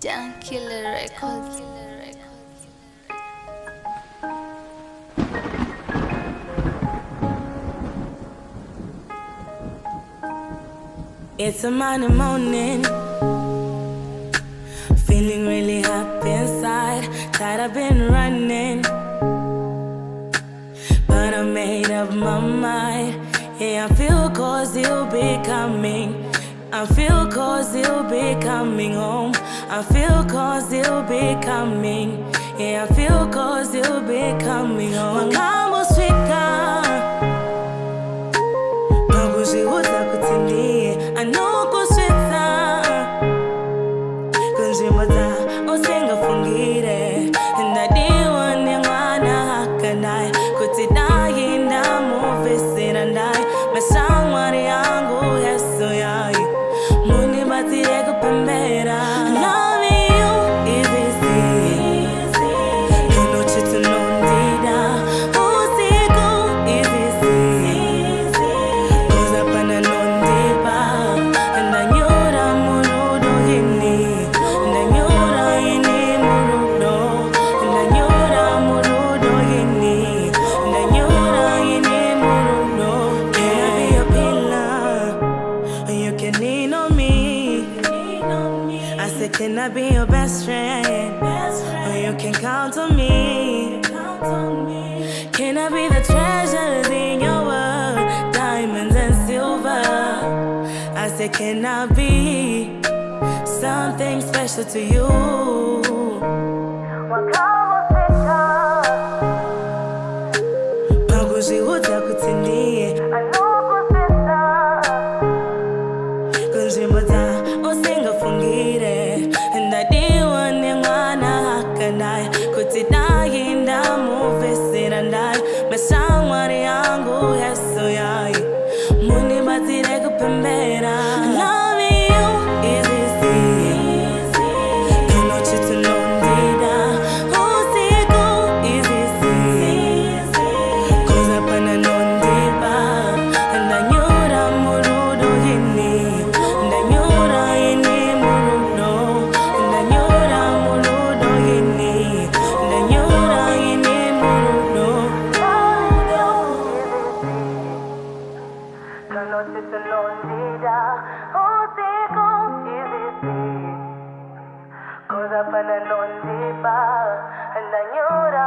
Dankillah Records. It's a Monday morning, feeling really happy inside. Tired I've been running, but I made up my mind. Yeah, I feel 'cause you'll be coming. I feel 'cause you'll be coming home. I feel 'cause you'll be coming. Yeah, I feel 'cause you'll be coming home. Makhambo swika Mabuji utakutini anokuswitsa kunjimata osenga fungire ndadiwa nyangwana hakanai kutidai ndamuvesera ndai masangwari yangu yeso yai muni batire kupembera. Loving you is easy, kuno chitu nondida usiku is easy, koza pana nondiba ndanyura murudo hini ndanyura ini murudo ndanyura murudo hini ndanyura ini murudo. Can I be your pillar? You can lean on me. I said, can I be your best friend? Oh, you can count on me. Can I be the treasures in your world, diamonds and silver? I said, can I be something special to you? Mabuji utakutini kunjimata osenga fungire ndadiwa nyangwana hakanai kutidai ndamuvesera ndai masangwari yangu yeso yai muni batire kupembera. Loving you is easy, kuno chitu nondida usiku is easy, koza pana nondiba ndanyura murudo hini ndanyura ini murudo ndanyura murudo hini ndanyura ini murudo. Kuno chitu nondida usiku is easy, koza pana nondiba ndanyura